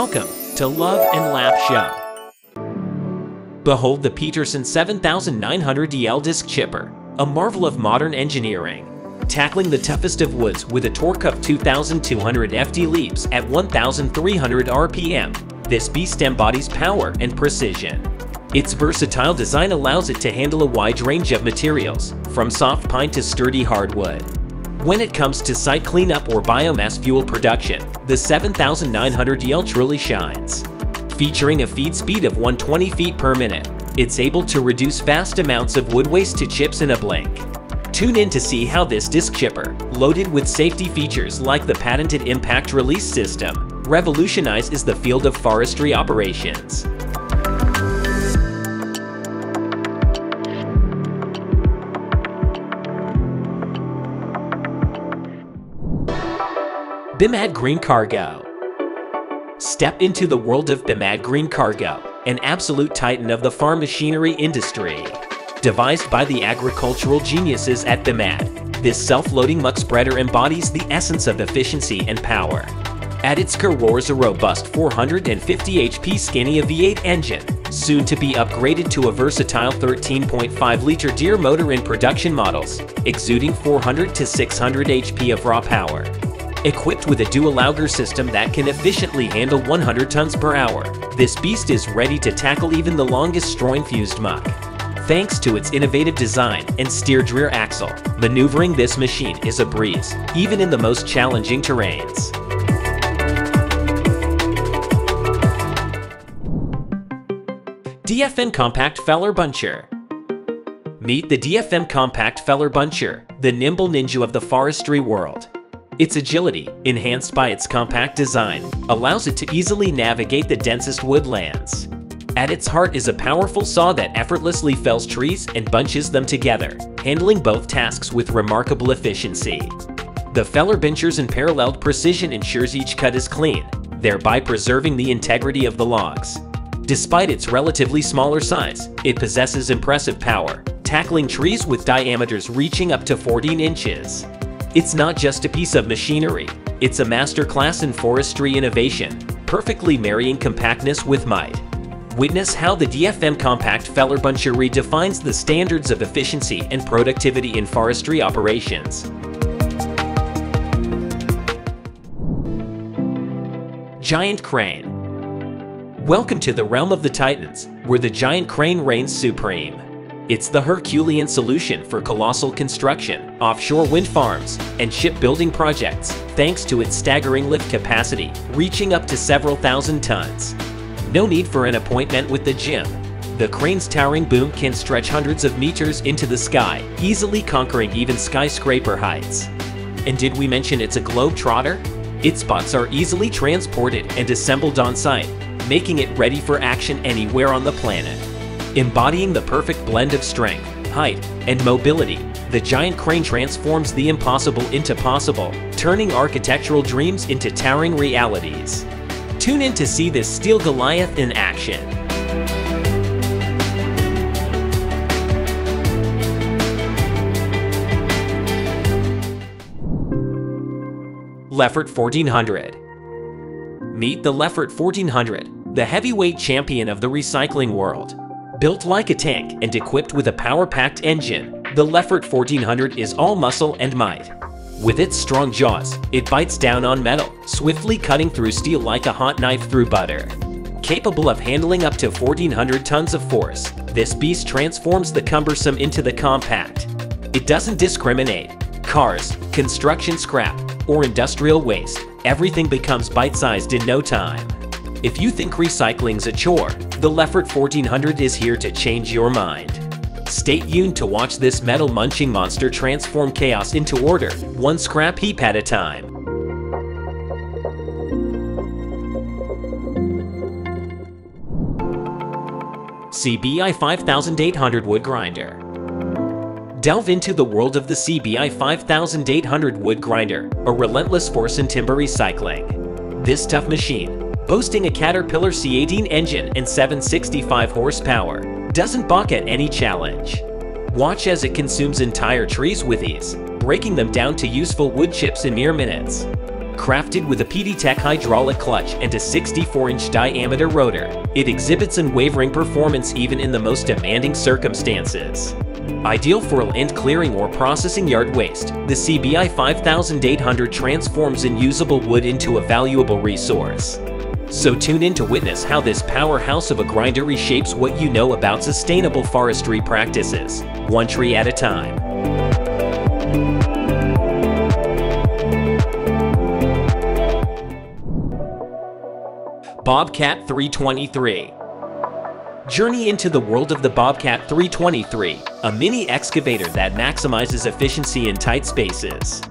Welcome to Love and Laugh Show. Behold the Peterson 7900DL disc chipper, a marvel of modern engineering. Tackling the toughest of woods with a torque of 2,200 FT leaps at 1,300 RPM, this beast embodies power and precision. Its versatile design allows it to handle a wide range of materials, from soft pine to sturdy hardwood. When it comes to site cleanup or biomass fuel production, the 7900DL truly shines. Featuring a feed speed of 120 feet per minute, it's able to reduce vast amounts of wood waste to chips in a blink. Tune in to see how this disc chipper, loaded with safety features like the patented impact release system, revolutionizes the field of forestry operations. Bemad GreenCargo. Step into the world of Bemad GreenCargo, an absolute titan of the farm machinery industry. Devised by the agricultural geniuses at Bemad, this self-loading muck spreader embodies the essence of efficiency and power. At its core roars a robust 450 HP Scania V8 engine, soon to be upgraded to a versatile 13.5-liter Deere motor in production models, exuding 400 to 600 HP of raw power. Equipped with a dual auger system that can efficiently handle 100 tons per hour, this beast is ready to tackle even the longest straw-infused muck. Thanks to its innovative design and steered rear axle, maneuvering this machine is a breeze, even in the most challenging terrains. DFM Compact Feller Buncher. Meet the DFM Compact Feller Buncher, the nimble ninja of the forestry world. Its agility, enhanced by its compact design, allows it to easily navigate the densest woodlands. At its heart is a powerful saw that effortlessly fells trees and bunches them together, handling both tasks with remarkable efficiency. The feller buncher's unparalleled precision ensures each cut is clean, thereby preserving the integrity of the logs. Despite its relatively smaller size, it possesses impressive power, tackling trees with diameters reaching up to 14 inches. It's not just a piece of machinery, it's a masterclass in forestry innovation, perfectly marrying compactness with might. Witness how the DFM Compact Feller Buncher redefines the standards of efficiency and productivity in forestry operations. Giant Crane. Welcome to the realm of the Titans, where the giant crane reigns supreme. It's the Herculean solution for colossal construction, offshore wind farms, and shipbuilding projects, thanks to its staggering lift capacity, reaching up to several thousand tons. No need for an appointment with the gym. The crane's towering boom can stretch hundreds of meters into the sky, easily conquering even skyscraper heights. And did we mention it's a globetrotter? Its bots are easily transported and assembled on site, making it ready for action anywhere on the planet. Embodying the perfect blend of strength, height, and mobility, the giant crane transforms the impossible into possible, turning architectural dreams into towering realities. Tune in to see this steel Goliath in action. Lefort 1400. Meet the Lefort 1400, the heavyweight champion of the recycling world. Built like a tank and equipped with a power-packed engine, the Lefort 1400 is all muscle and might. With its strong jaws, it bites down on metal, swiftly cutting through steel like a hot knife through butter. Capable of handling up to 1,400 tons of force, this beast transforms the cumbersome into the compact. It doesn't discriminate. Cars, construction scrap, or industrial waste, everything becomes bite-sized in no time. If you think recycling's a chore, the Lefort 1400 is here to change your mind. Stay tuned to watch this metal-munching monster transform chaos into order, one scrap heap at a time. CBI 5800 Wood Grinder. Delve into the world of the CBI 5800 Wood Grinder, a relentless force in timber recycling. This tough machine, boasting a Caterpillar C18 engine and 765 horsepower, doesn't balk at any challenge. Watch as it consumes entire trees with ease, breaking them down to useful wood chips in mere minutes. Crafted with a PDTech hydraulic clutch and a 64-inch diameter rotor, it exhibits unwavering performance even in the most demanding circumstances. Ideal for land clearing or processing yard waste, the CBI 5800 transforms unusable wood into a valuable resource. So tune in to witness how this powerhouse of a grinder reshapes what you know about sustainable forestry practices, one tree at a time. Bobcat 323. Journey into the world of the Bobcat 323, a mini excavator that maximizes efficiency in tight spaces.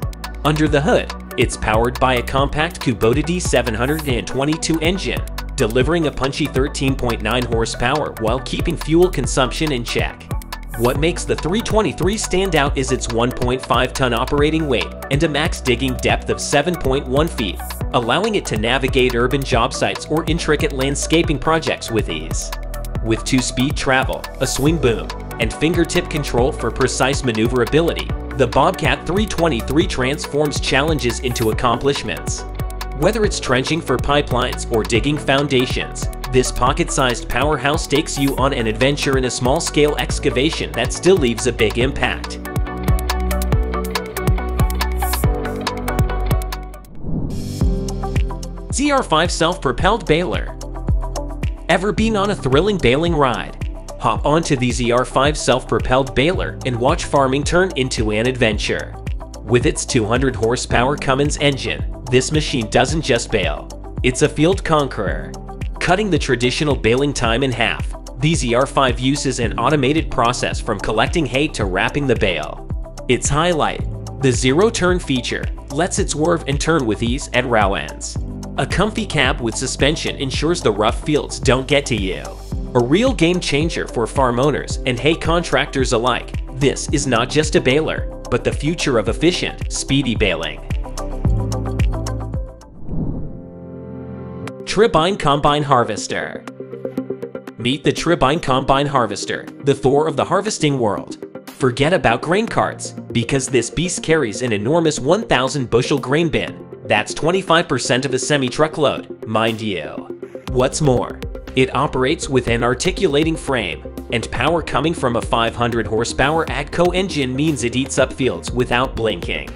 Under the hood, it's powered by a compact Kubota D722 engine, delivering a punchy 13.9 horsepower while keeping fuel consumption in check. What makes the 323 stand out is its 1.5-ton operating weight and a max digging depth of 7.1 feet, allowing it to navigate urban job sites or intricate landscaping projects with ease. With 2-speed travel, a swing boom, and fingertip control for precise maneuverability, the Bobcat 323 transforms challenges into accomplishments. Whether it's trenching for pipelines or digging foundations, this pocket-sized powerhouse takes you on an adventure in a small-scale excavation that still leaves a big impact. ZR5 Self-Propelled Baler. Ever been on a thrilling baling ride? Hop onto the ZR5 Self-Propelled Baler and watch farming turn into an adventure. With its 200 horsepower Cummins engine, this machine doesn't just bale, it's a field conqueror. Cutting the traditional baling time in half, the ZR5 uses an automated process from collecting hay to wrapping the bale. Its highlight, the zero-turn feature, lets it swerve and turn with ease at row ends. A comfy cab with suspension ensures the rough fields don't get to you. A real game changer for farm owners and hay contractors alike, this is not just a baler, but the future of efficient, speedy baling. TRIBINE Combine Harvester. Meet the TRIBINE Combine Harvester, the Thor of the harvesting world. Forget about grain carts, because this beast carries an enormous 1,000-bushel grain bin. That's 25% of a semi-truckload, mind you. What's more, it operates with an articulating frame, and power coming from a 500-horsepower AGCO engine means it eats up fields without blinking.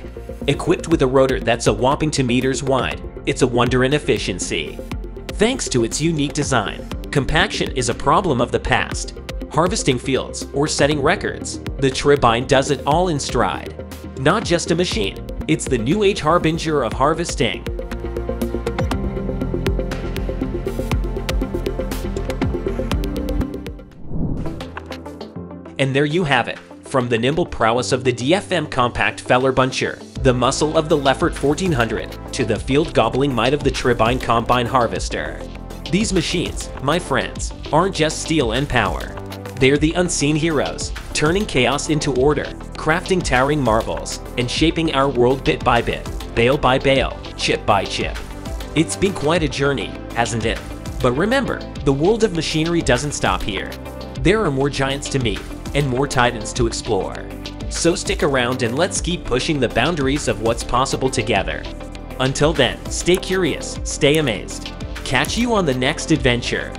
Equipped with a rotor that's a whopping 2 meters wide, it's a wonder in efficiency. Thanks to its unique design, compaction is a problem of the past. Harvesting fields or setting records, the TRIBINE does it all in stride. Not just a machine, it's the new age harbinger of harvesting. And there you have it, from the nimble prowess of the DFM compact feller buncher, the muscle of the Lefort 1400, to the field-gobbling might of the TRIBINE Combine Harvester. These machines, my friends, aren't just steel and power. They're the unseen heroes, turning chaos into order, crafting towering marvels, and shaping our world bit by bit, bale by bale, chip by chip. It's been quite a journey, hasn't it? But remember, the world of machinery doesn't stop here. There are more giants to meet, and more titans to explore. So stick around and let's keep pushing the boundaries of what's possible together. Until then, stay curious, stay amazed. Catch you on the next adventure.